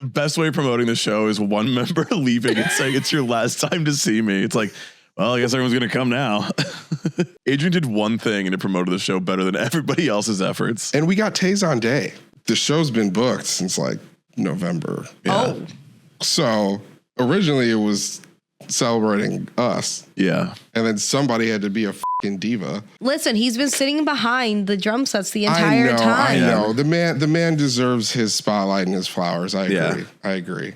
Best way of promoting the show is one member leaving and saying it's your last time to see me. It's like, well, I guess everyone's going to come now. Adrian did one thing and it promoted the show better than everybody else's efforts. And we got Tazon Day. The show's been booked since like November. Yeah. Oh. So originally it was celebrating us. Yeah. And then somebody had to be a fucking diva. Listen, he's been sitting behind the drum sets the entire time. I know. The man deserves his spotlight and his flowers. I agree. Yeah. I agree.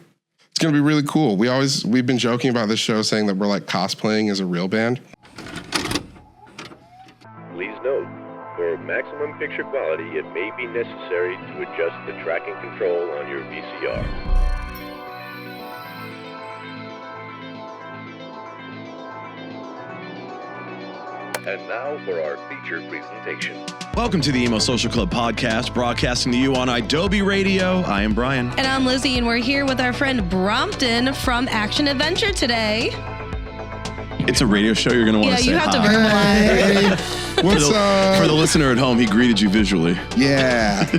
It's going to be really cool. We've been joking about this show saying that we're like cosplaying as a real band. Please note, for maximum picture quality, it may be necessary to adjust the tracking control on your VCR. And now for our feature presentation. Welcome to the Emo Social Club podcast, broadcasting to you on Adobe Radio. I am Brian. And I'm Lizzie, and we're here with our friend Brompton from Action Adventure today. It's a radio show. You're going to want to say you have hi. to verbalize. Hey, what's up? For the listener at home, he greeted you visually. Yeah.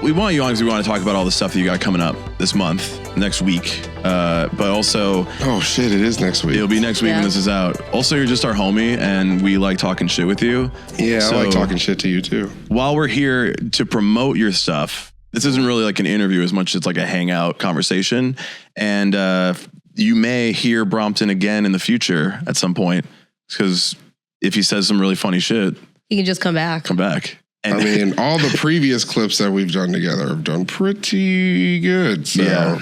We want you on because we want to talk about all the stuff that you got coming up this month, next week. But also... Oh, shit, it is next week. It'll be next week Yeah. when this is out. Also, you're just our homie, and we like talking shit with you. Yeah, So, I like talking shit to you, too. While we're here to promote your stuff, this isn't really like an interview as much as it's like a hangout conversation. And you may hear Brompton again in the future at some point, because if he says some really funny shit, You can just come back. come back. And I mean, all the previous clips that we've done together have done pretty good. So. yeah.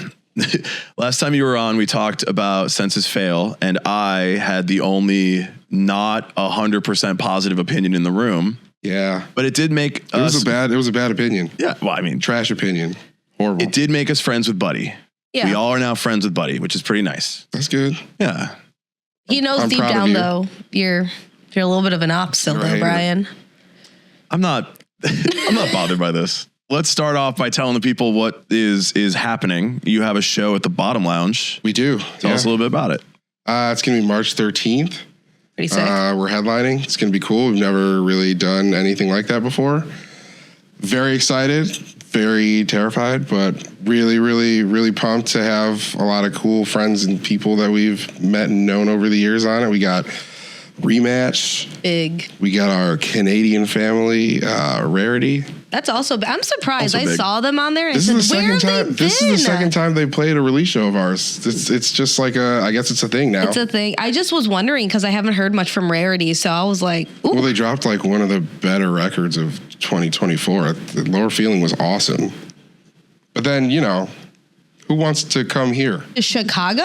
Last time you were on, we talked about Senses Fail, and I had the only not 100% positive opinion in the room. Yeah. But it did make It was us... a bad opinion. Yeah, well, I mean, Trash opinion. Horrible. it did make us friends with Buddy. Yeah. We all are now friends with Buddy, which is pretty nice. That's good. Yeah. He knows I'm deep proud of down, you. though, you're a little bit of an op still, You're a though, hater. Brian. I'm not bothered by this. Let's start off by telling the people what is happening. You have a show at the Bottom Lounge. We do. Tell us a little bit about it. It's going to be March 13th. Pretty sick. We're headlining. It's going to be cool. We've never really done anything like that before. Very excited, very terrified, but really, really, really pumped to have a lot of cool friends and people that we've met and known over the years on it. We got Rematch. Big. We got our Canadian family, Rarity. That's also, I'm surprised. Also I big. saw them on there and This said, is the where second have they time. been? This is the second time they played a release show of ours. It's just like I guess it's a thing now. It's a thing. I just was wondering because I haven't heard much from Rarity, so I was like, ooh. Well, they dropped like one of the better records of 2024. The Lower Feeling was awesome. But then, who wants to come here Chicago?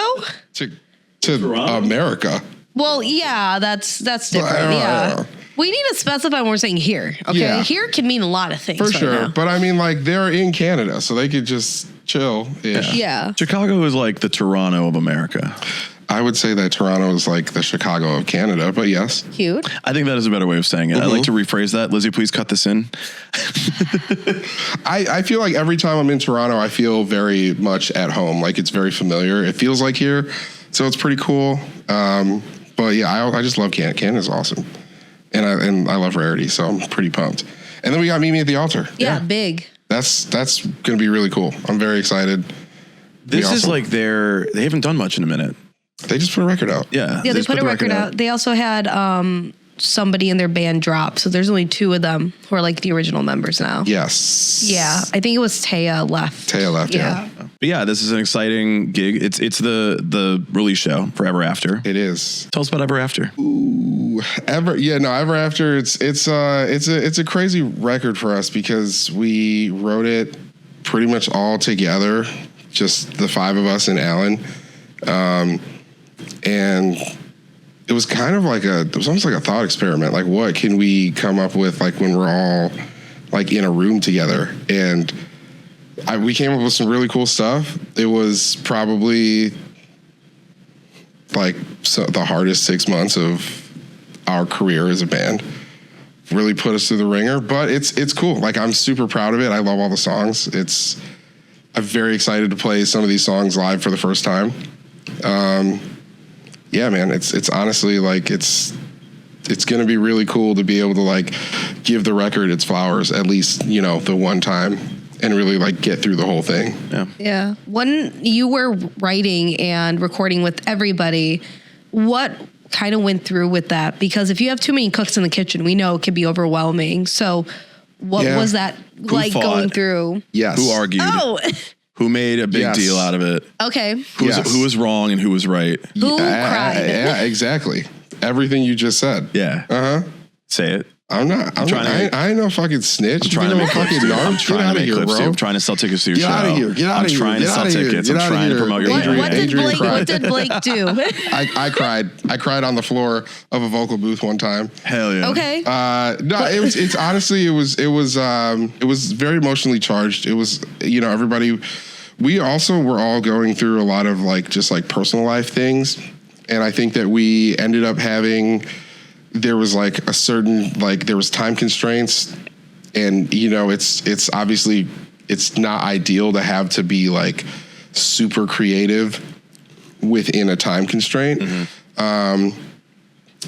to America? Well, yeah, that's different. Yeah. We need to specify when we're saying here. Okay. Yeah. Here can mean a lot of things. For right sure. now. But I mean, like, they're in Canada, so they could just chill-ish. Yeah. Chicago is like the Toronto of America. I would say that Toronto is like the Chicago of Canada, but yes. Cute. I think that is a better way of saying it. I'd like to rephrase that. Lizzie, please cut this in. I feel like every time I'm in Toronto, I feel very much at home. Like, it's very familiar. It feels like here, so it's pretty cool. But yeah, I just love Canada. Canada's awesome. And I love Rarity, so I'm pretty pumped. And then we got Meet Me at the Altar. Yeah, big. That's going to be really cool. I'm very excited. This is awesome. like they haven't done much in a minute. They just put a record out. Yeah. Yeah, they just put a the record out. They also had somebody in their band drop, so there's only two of them who are like the original members now. Yes. Yeah, I think it was Taya left. Taya left, yeah. But yeah, this is an exciting gig. It's the release show for Ever After. It is. Tell us about Ever After. Ooh, Ever After. It's a crazy record for us because we wrote it pretty much all together, just the five of us and Alan, and it was kind of like it was almost like a thought experiment. Like, what can we come up with like when we're all like in a room together? And we came up with some really cool stuff. It was probably like the hardest 6 months of our career as a band. Really put us through the ringer, but it's cool. Like, I'm super proud of it. I love all the songs. I'm very excited to play some of these songs live for the first time. Yeah, man, it's honestly like it's going to be really cool to be able to like give the record its flowers, at least, the one time. and really like get through the whole thing. Yeah. When you were writing and recording with everybody, what kind of went through with that? Because if you have too many cooks in the kitchen, we know it can be overwhelming. So what was that like going through? Yes. Who argued? Oh, Who made a big deal out of it? okay. Who was wrong and who was right? Who cried? Yeah, exactly. Everything you just said. Yeah. Say it. I ain't no fucking snitch. I'm trying to make clips, dude. I'm trying to make clips, dude. I'm bro. trying to sell tickets to your show. Get out of here. Get out of here. I'm trying to sell tickets. I'm trying to promote your What Adrian did Blake do? I cried. I cried on the floor of a vocal booth one time. Hell yeah. Okay. No, it's honestly, it was very emotionally charged. It was, everybody, we also were all going through a lot of like, just like personal life things. And I think that we ended up there was like a certain, like there was time constraints, and it's obviously, it's not ideal to have to be like super creative within a time constraint. But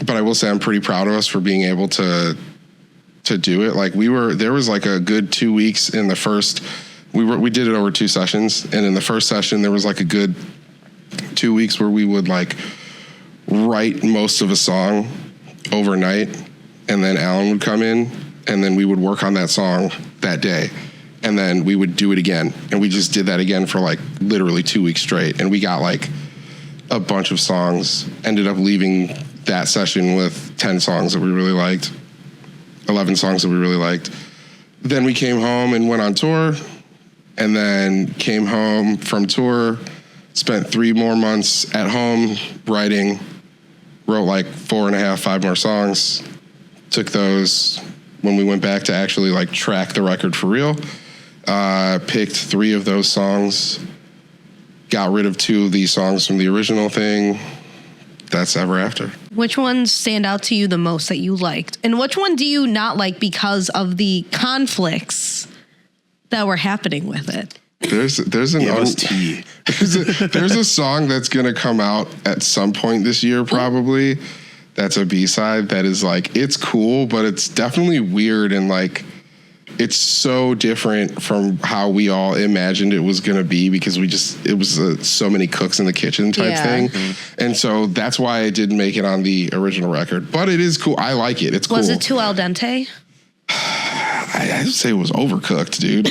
I will say I'm pretty proud of us for being able to do it. Like there was like a good 2 weeks in the first, we did it over 2 sessions. And in the first session, there was like a good 2 weeks where we would like write most of a song overnight, and then Alan would come in, and then we would work on that song that day, and then we would do it again, and we just did that again for like literally 2 weeks straight, and we got like a bunch of songs. Ended up leaving that session with 10 songs that we really liked, 11 songs that we really liked. Then we came home and went on tour, and then came home from tour, spent 3 more months at home writing, wrote like 4.5, 5 more songs, took those when we went back to actually like track the record for real, picked 3 of those songs, got rid of 2 of these songs from the original thing. That's Ever After. Which ones stand out to you the most that you liked? And which one do you not like because of the conflicts that were happening with it? There's a song that's gonna come out at some point this year, probably. That's a B-side that is like, it's cool, but it's definitely weird, and like it's so different from how we all imagined it was gonna be, because it was so many cooks in the kitchen type thing. And so that's why it didn't make it on the original record. But it is cool. I like it. It's cool. Was it too al dente? I'd say it was overcooked, dude.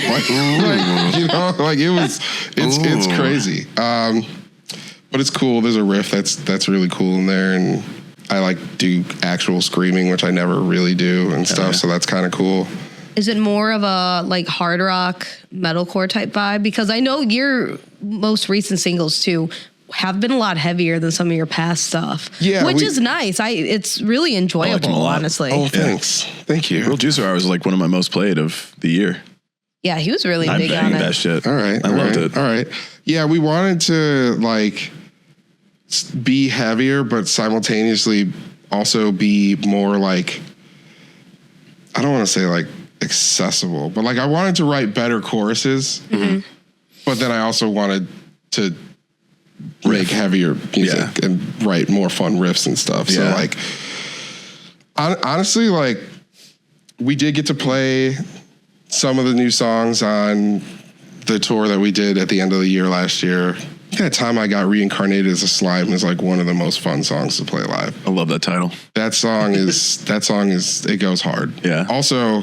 It's crazy. But it's cool. There's a riff that's really cool in there, and I do actual screaming, which I never really do and stuff. So that's kind of cool. Is it more of a like hard rock, metalcore type vibe? Because I know your most recent singles too have been a lot heavier than some of your past stuff. Yeah, which is nice. It's really enjoyable, honestly. Oh, thanks. Thank you. Real Juicer Hour was like one of my most played of the year. Yeah, he was really big on it. That shit. All right. I loved it. All right. Yeah, we wanted to like be heavier, but simultaneously also be more like, I don't want to say like accessible, but like I wanted to write better choruses, but then I also wanted to make heavier music and write more fun riffs and stuff. So like, honestly, like we did get to play some of the new songs on the tour that we did at the end of the year last year. That Time I Got Reincarnated as a Slime is like one of the most fun songs to play live. I love that title. That song is it goes hard. Yeah. Also,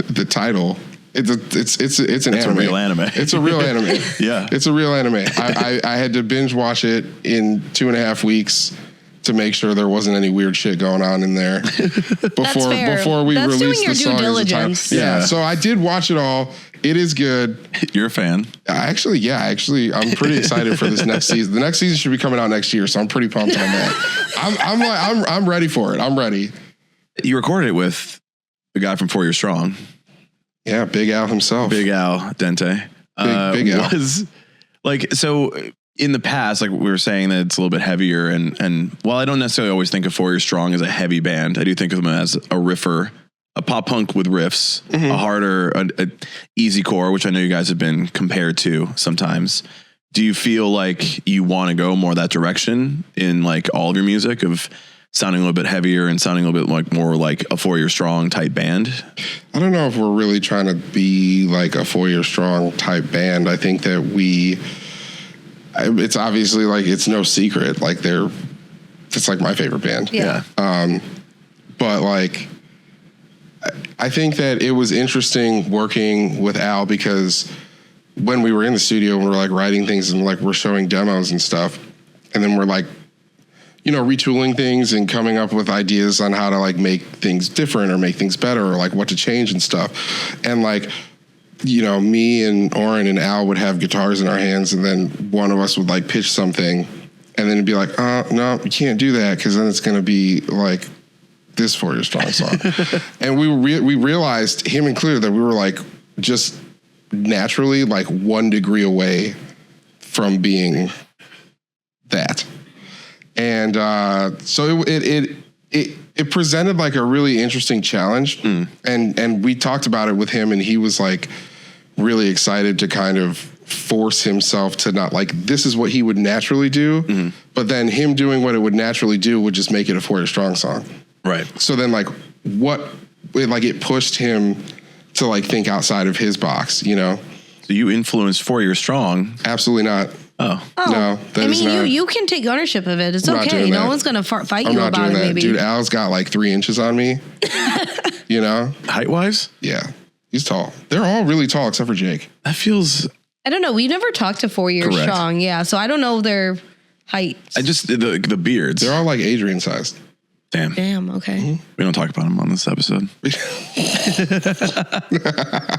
the title. It's an anime. A real anime. It's a real anime. Yeah. It's a real anime. I had to binge watch it in 2.5 weeks to make sure there wasn't any weird shit going on in there before we released the song. Due diligence. Yeah. So I did watch it all. It is good. You're a fan. Actually, I'm pretty excited for this next season. The next season should be coming out next year, so I'm pretty pumped on that. I'm ready for it. I'm ready. You recorded it with the guy from 4 Year Strong. Yeah, Big Al himself. Big Al Dente. Big Al. Was like, so in the past, like we were saying that it's a little bit heavier, and while I don't necessarily always think of 4 Year Strong as a heavy band, I do think of them as a riffer, a pop punk with riffs, a harder, a easy core, which I know you guys have been compared to sometimes. Do you feel like you want to go more that direction in like all of your music of sounding a little bit heavier and sounding a little bit like more like a 4 Year Strong type band? I don't know if we're really trying to be like a 4 Year Strong type band. I think that it's obviously like, it's no secret. Like it's like my favorite band. Yeah. But like, I think that it was interesting working with Al because when we were in the studio, we were like writing things and like we're showing demos and stuff. And then we're like, retooling things and coming up with ideas on how to like make things different or make things better or like what to change and stuff. And like, me and Oren and Al would have guitars in our hands and then one of us would like pitch something and then it'd be like, no, you can't do that because then it's going to be like this 4 Year Strong song. And we realized, him included, that we were like just naturally like 1 degree away from being that. And so it presented like a really interesting challenge. And we talked about it with him and he was like really excited to kind of force himself to not like, this is what he would naturally do. But then him doing what it would naturally do would just make it a 4 Year Strong song. Right. So then like it pushed him to like think outside of his box, So you influenced 4 Year Strong. Absolutely not. Oh. No, I mean, you can take ownership of it. It's okay. No one's going to fight you about it, maybe. Dude, Al's got like 3 inches on me. Height-wise? Yeah. He's tall. They're all really tall except for Jake. That feels... I don't know. We never talked to 4 Year Correct. Strong. Yeah, so I don't know their heights. I just... The beards. They're all like Adrian sized. Damn, okay. We don't talk about him on this episode.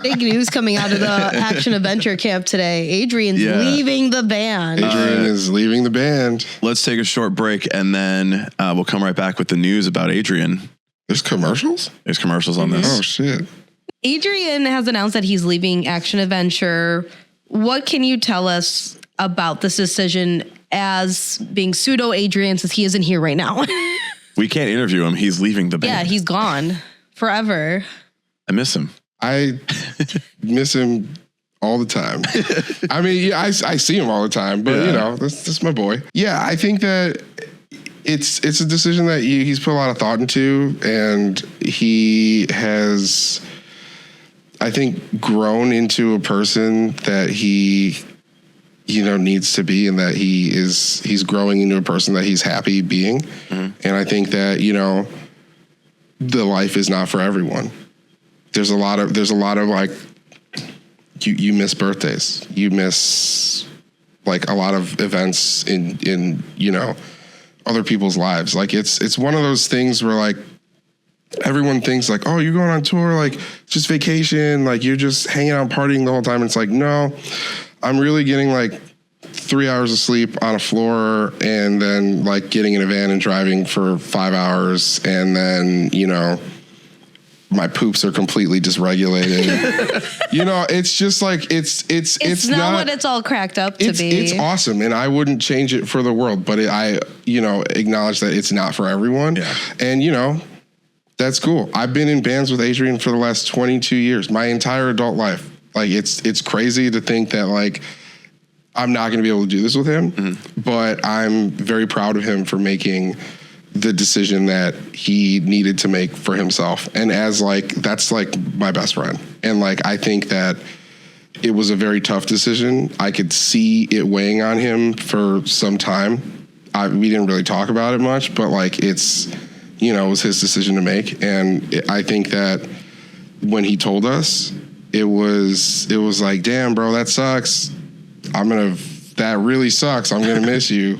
Big news coming out of the action adventure camp today. Adrian's leaving the band. Adrian is leaving the band. Let's take a short break and then we'll come right back with the news about Adrian. There's commercials? There's commercials on this. Oh, shit. Adrian has announced that he's leaving action adventure. What can you tell us about this decision as being pseudo Adrian, since he isn't here right now? We can't interview him. He's leaving the band. Yeah, he's gone forever. I miss him. I miss him all the time. I mean, I see him all the time, but that's my boy. Yeah, I think that it's a decision that he's put a lot of thought into, and he has, I think, grown into a person that he needs to be, and that he's growing into a person that he's happy being. And I think that, the life is not for everyone. There's a lot of like, you miss birthdays, you miss like a lot of events in other people's lives. Like it's one of those things where like everyone thinks like, oh, you're going on tour, like just vacation, like you're just hanging out partying the whole time. And it's like, no, I'm really getting like 3 hours of sleep on a floor and then like getting in a van and driving for 5 hours. And then, my poops are completely dysregulated. It's just like, it's not what it's all cracked up to be. It's awesome. And I wouldn't change it for the world, but I acknowledge that it's not for everyone. Yeah. And, that's cool. I've been in bands with Adrian for the last 22 years, my entire adult life. Like it's crazy to think that like, I'm not going to be able to do this with him, but I'm very proud of him for making the decision that he needed to make for himself. And as like, that's like my best friend. And like, I think that it was a very tough decision. I could see it weighing on him for some time. We didn't really talk about it much, but like it was his decision to make. And I think that when he told us, it was like, damn, bro, that sucks. That really sucks. I'm going to miss you.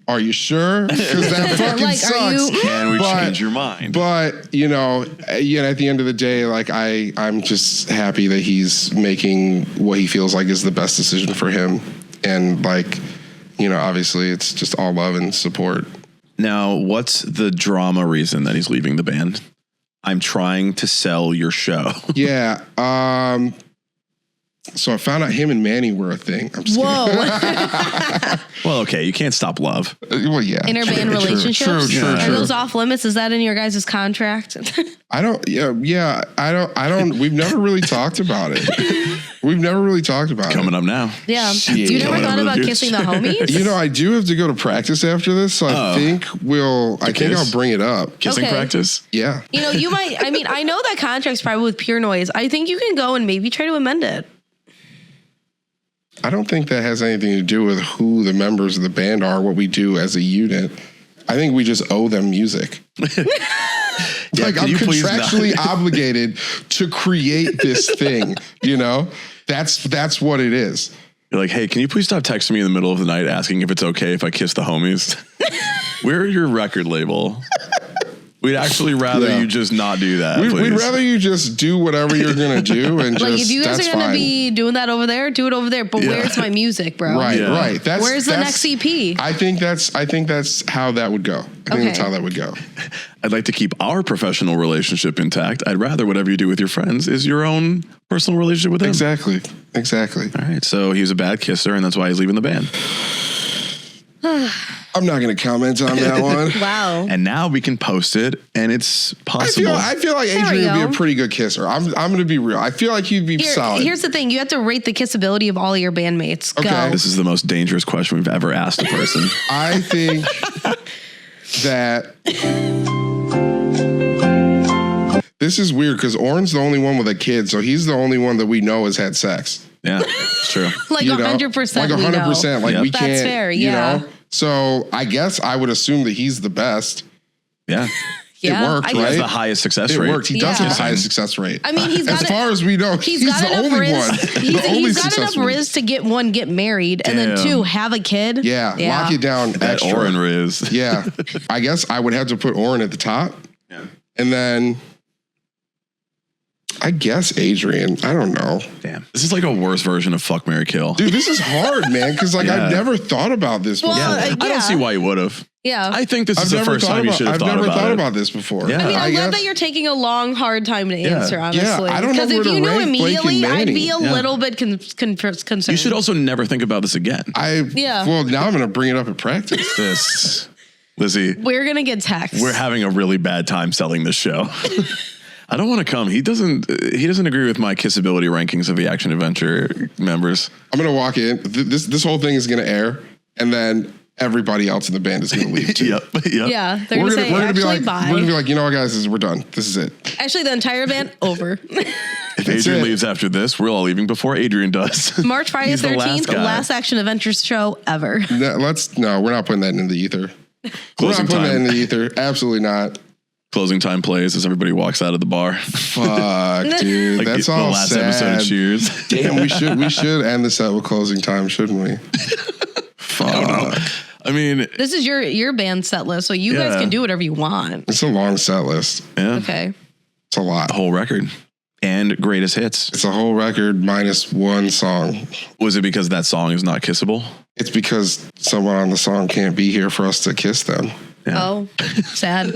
Are you sure? Because that fucking sucks. Can we change your mind? But, at the end of the day, like I'm just happy that he's making what he feels like is the best decision for him. And like, obviously it's just all love and support. Now, what's the drama reason that he's leaving the band? I'm trying to sell your show. Yeah. So I found out him and Manny were a thing. I'm just Whoa. Well, okay. You can't stop love. Well, yeah. Interband relationships? True. Are those off limits? Is that in your guys' contract? I don't, we've never really talked about it. We've never really talked about Coming it. up now. Yeah. Shit. You never Coming up thought in the about future. kissing the homies? You know, I do have to go to practice after this, so I think kiss? I'll bring it up. Kissing Okay. practice? Yeah. You know, you might, I mean, I know that contract's probably with Pure Noise. I think you can go and maybe try to amend it. I don't think that has anything to do with who the members of the band are, what we do as a unit. I think we just owe them music. Yeah, Like, can I'm you please not- contractually obligated to create this thing, you know? That's what it is. You're like, hey, can you please stop texting me in the middle of the night asking if it's okay if I kiss the homies? We're your record label. We'd actually rather you just not do that. We'd rather you just do whatever you're going to do and Like, just, if you guys that's are going to fine. be doing that over there, do it over there. But Yeah. where's my music, bro? Right, Yeah. right. Where's the next EP? I think that's how that would go. I think that's Okay. how that would go. I'd like to keep our professional relationship intact. I'd rather whatever you do with your friends is your own personal relationship with them. Exactly. All right. So he was a bad kisser, and that's why he's leaving the band. I'm not going to comment on that one. Wow. And now we can post it, and it's possible. I feel like There we Adrian would be go. a pretty good kisser. I'm going to be real. I feel like he'd be solid. Here's the thing. You have to rate the kissability of all your bandmates. Okay. Go. This is the most dangerous question we've ever asked a person. I think that this is weird because Oren's the only one with a kid, so he's the only one that we know has had sex. Yeah, it's true. Like You know? 100%. Like we know. 100%. Like Yep. we That's can't. fair, You yeah. know? So I guess I would assume that he's the best. Yeah. Yeah, It worked, I He guess- has right? the highest success It rate. worked. He does have Yeah. the highest success rate. I mean, he's got as far as we know, he's got the enough only riz. one. He's, the only he's got enough successful. riz to get married, and then Damn. 2, have a kid. Yeah, lock it down That extra. Oren Riz. Yeah, I guess I would have to put Oren at the top, Yeah. and then I guess Adrian. I don't know, Damn. This is like a worse version of Fuck, Marry, Kill. dude. This is hard, man. Because like Yeah. I've never thought about this before. Well, I don't see why you would have. Yeah. I think this is I've the never first thought time you about. should have I've thought never about thought it. about this before. Yeah. I mean, I'm glad guess- that you're taking a long, hard time to answer, honestly. I don't know Because where if to you knew rank Blake and immediately, I'd Manny. be a Yeah. little bit concerned. You should also never think about this again. Yeah. Well, now I'm going to bring it up at practice. This, Lizzie, We're going to get texts. we're having a really bad time selling this show. I don't want to come. He doesn't agree with my kissability rankings of the action adventure members. I'm going to walk in. This whole thing is going to air, and then everybody else in the band is going to leave too. Yep. Yeah. They're going to say, be actually, like, bye. we're gonna be like, you know what, guys, we're done. This is it. Actually, the entire band, over. If That's Adrian it. leaves after this, we're all leaving before Adrian does. March Friday He's the 13th, guy. last action adventures show ever. No, we're not putting that in the ether. Closing we're not putting that in time. the ether. Absolutely not. Closing time plays as everybody walks out of the bar. Fuck, dude. Like That's the all last sad. episode of Cheers. Damn, we should end the set with closing time, shouldn't we? Fuck. I mean, This is your band set list, so you guys Yeah. can do whatever you want. It's a long set list. yeah, Okay. It's a lot. the whole record and greatest hits. It's a whole record minus one song. Was it because that song is not kissable? It's because someone on the song can't be here for us to kiss them. Yeah. Oh, sad.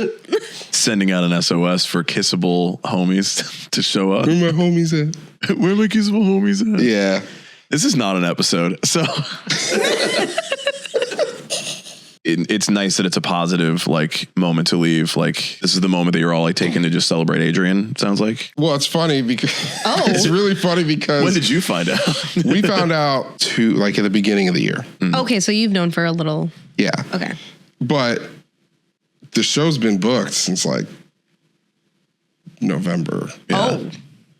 Sending out an SOS for kissable homies to show up. Where my homies at? Where are my kissable homies at? Yeah. This is not an episode, so it's nice that it's a positive like moment to leave. Like this is the moment that you're all like taking to just celebrate Adrian. It sounds like. Well, it's funny because Oh. it's really funny because When did you find out? we found out like at the beginning of the year. Okay, so you've known for a little. Yeah. Okay. But the show's been booked since like November. Oh.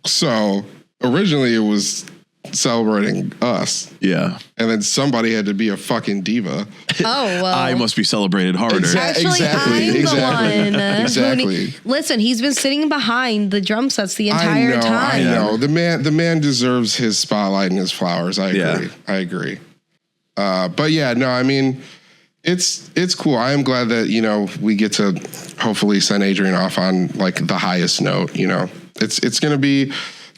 So originally it was celebrating us. Yeah, And then somebody had to be a fucking diva. Oh, well. I must be celebrated harder. Actually, Exactly, I'm exactly, the one. exactly. Listen, he's been sitting behind the drum sets the entire time. I know. The man deserves his spotlight and his flowers. I agree. Yeah. I agree. But yeah, no, I mean, it's cool. I am glad that, you know, we get to hopefully send Adrian off on like the highest note, you know. It's gonna be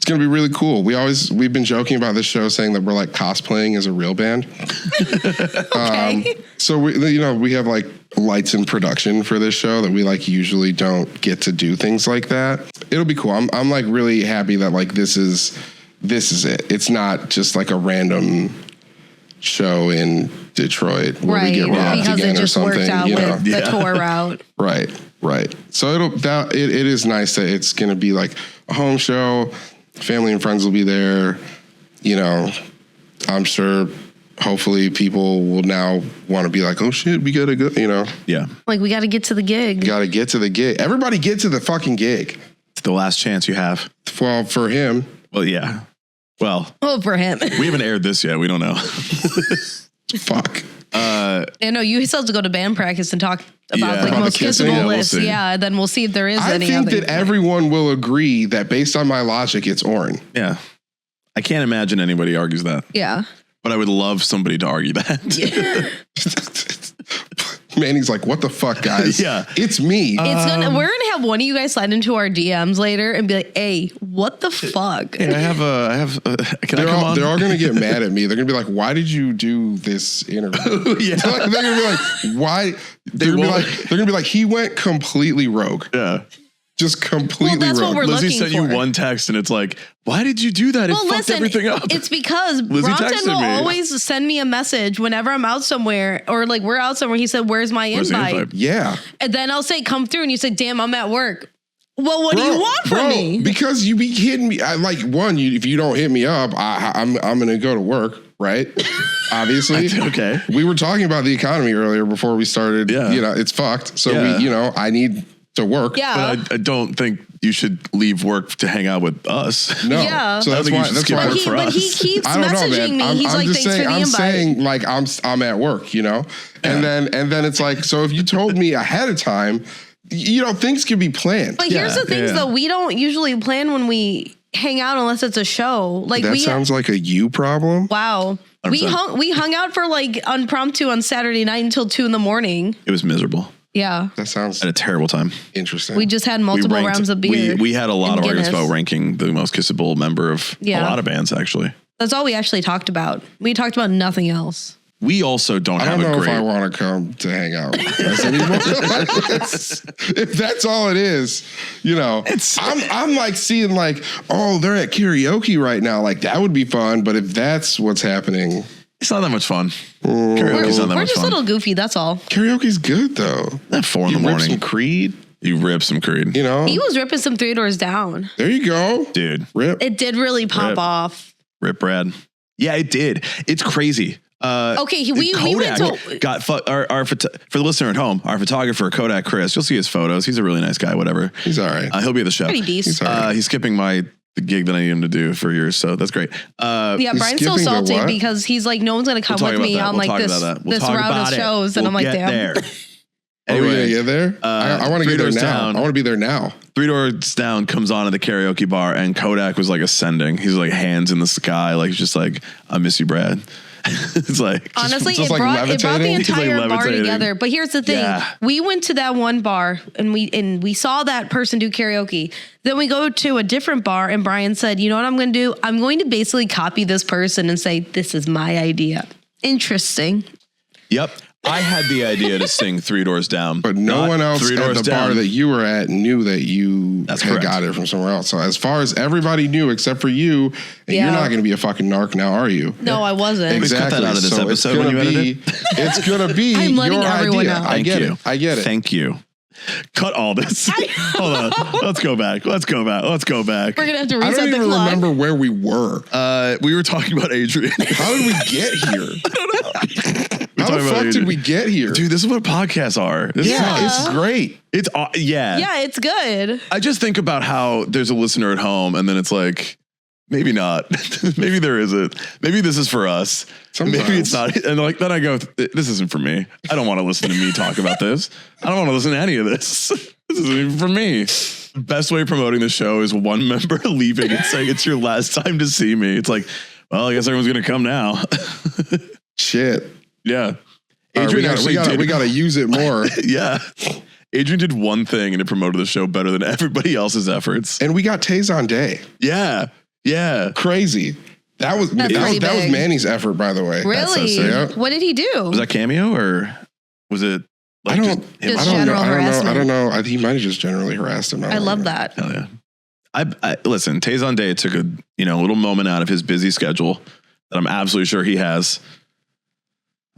really cool. We've been joking about this show saying that we're like cosplaying as a real band. Okay. So we have like lights in production for this show that we like usually don't get to do things like that. It'll be cool. I'm like really happy that like this is it. It's not just like a random show in Detroit where we Right. get robbed Because again it or just something. worked out you know? with the tour route. Right. So it is nice that it's going to be like a home show. Family and friends will be there. I'm sure hopefully people will now want to be like, oh shit, we gotta go, Yeah. Like, we got to get to the gig. Gotta get to the gig. Everybody get to the fucking gig. It's the last chance you have. Well, for him. Well, yeah. Well, for him. we haven't aired this yet. We don't know. Fuck. I know you still have to go to band practice and talk about About most the kissing? kissable Yeah, lists. see. Yeah, then we'll see if there is I any think other. that everyone will agree that based on my logic, it's Orin. Yeah. I can't imagine anybody argues that. Yeah. But I would love somebody to argue that. Manny's like, what the fuck, guys? Yeah. It's me. We're gonna have one of you guys slide into our DMs later and be like, "Hey, what the fuck?" Hey, can I come on? They're all going to get mad at me. They're going to be like, why did you do this interview? Yeah. They're going to be like, why? They're going to be like, he went completely rogue. Yeah. Just completely Well, that's what rogue. we're Lizzie looking sent you for. one text and it's like, why did you do that? It fucked everything up. It's because Lizzie Brompton texted will me. always send me a message whenever I'm out somewhere or like we're out somewhere. He said, "Where's my Where's the invite?" invite? Yeah. And then I'll say, "Come through," and you say, "Damn, I'm at work." Well, what do you want from me? Because you be hitting me. If you don't hit me up, I'm going to go to work, right? Obviously. Okay. We were talking about the economy earlier before we started. Yeah. It's fucked. So Yeah. I need to work. Yeah. But I don't think you should leave work to hang out with us. No. Yeah. So I that's think you why. should That's skip why. work for But he us. keeps I don't know, messaging man. me. He's like, just "Thanks for the I'm invite." saying like I'm at work, and then it's like, so if you told me ahead of time, things can be planned. But here's the things, Yeah. though. We don't usually plan when we hang out unless it's a show. Like That sounds like a you problem. wow. 100%. We hung out for like impromptu on Saturday night until 2 a.m. It was miserable. Yeah. That sounds I had a terrible time. interesting. We just had multiple rounds of beer. We had a lot and of arguments Guinness. about ranking the most kissable member of a Yeah. lot of bands, actually. That's all we actually talked about. We talked about nothing else. We also don't I have don't know a if I great... want to come to hang out with you guys anymore. If that's all it is, I'm like seeing like, oh, they're at karaoke right now. Like that would be fun. But if that's what's happening, It's not that much fun. Karaoke's not that We're much just a fun. little goofy, that's all. karaoke's good though. At 4 in You the rip morning. some Creed, You rip some Creed. He was ripping some 3 Doors Down. there you go. Dude, Rip. It did really pop Rip. off. rip Brad. Yeah, it did. It's crazy. Okay, we went Kodak to... got for the listener at home, our photographer Kodak Chris. You'll see his photos. He's a really nice guy. Whatever. He's all right. He'll be at the show. Pretty decent. He's all right. He's skipping the gig that I need him to do for years, so that's great. Yeah, He's Brian's so skipping the salty what? because he's like, no one's going to come We'll with talk me about that. on We'll like talk this, about that. We'll this talk route about of it. shows. And We'll I'm like, get damn. there. Are we gonna Anyway, get there? I want to get there Three now. Doors Down. I want to be there now. 3 Doors Down comes on at the karaoke bar, and Kodak was like ascending. He's like hands in the sky, like he's just like, "I miss you, Brad." It's like Honestly, just it like brought the levitating? He's, like, entire bar levitating. together. But here's the thing: Yeah. we went to that one bar and we saw that person do karaoke. Then we go to a different bar, and Brian said, "You know what I'm going to do? I'm going to basically copy this person and say this is my idea." Interesting. Yep. I had the idea to sing 3 Doors Down, But no not one else Three at Doors the bar Down. that you were at knew that you That's had correct. got it from somewhere else. So as far as everybody knew except for you, and Yeah. you're not going to be a fucking narc now, are you? No, I wasn't. Please cut that out of this So episode it's when gonna you edit be, it's going to be I'm letting your everyone idea. know. I get you. it. I get it. Thank you. Cut all this. Hold on. Let's go back. We're gonna have to I reset don't the even clock. remember where we were. We were talking about Adrian. How did we get here? How the talking about fuck did Adrian. we get here? Dude, this is what podcasts are. This is yeah, not- it's great. it's yeah. Yeah, it's good. I just think about how there's a listener at home, and then it's like, maybe not. Maybe there isn't. Maybe this is for us. Sometimes. Maybe it's not. And like then I go, this isn't for me. I don't want to listen to me talk about this. I don't want to listen to any of this. This isn't even for me. The best way of promoting the show is one member leaving and saying it's your last time to see me. It's like, well, I guess everyone's gonna come now. Shit. Yeah. All right, Adrian actually did. we got to use it more. Yeah. Adrian did one thing and it promoted the show better than everybody else's efforts. And we got Taze on Day. Yeah. Yeah. Crazy. That was That's pretty that was big. Manny's effort, by the way. Really? sick. Yeah. What did he do? Was that cameo or was it like I don't Just know. general I harassment. don't know. He might have just generally harassed him. I love that. Hell yeah. I listen, Taze on Day took a little moment out of his busy schedule that I'm absolutely sure he has.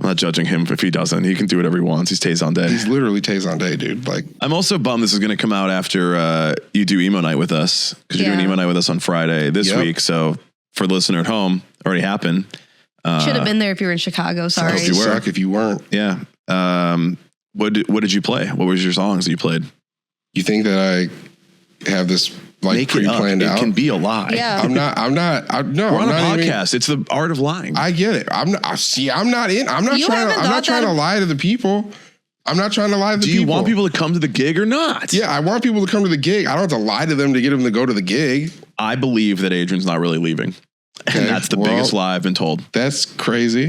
I'm not judging him if he doesn't. He can do whatever he wants. He's Taze on Day. He's literally Taze on Day, dude. Like, I'm also bummed this is going to come out after you do emo night with us because you're doing Yeah. emo night with us on Friday this Yep. week. So for the listener at home, already happened. Should have been there if you were in Chicago. Sorry. If you suck if you weren't. Yeah. What did you play? What was your songs that you played? You think that I have this like pre-planned out? It can be a lie. Yeah. No, We're on I'm a not podcast. It's the art of lying. I get it. I'm not trying to lie to the people. I'm not trying to lie to the people. Do you want people to come to the gig or not? Yeah, I want people to come to the gig. I don't have to lie to them to get them to go to the gig. I believe that Adrian's not really leaving. Okay, And that's the biggest lie I've been told. That's crazy.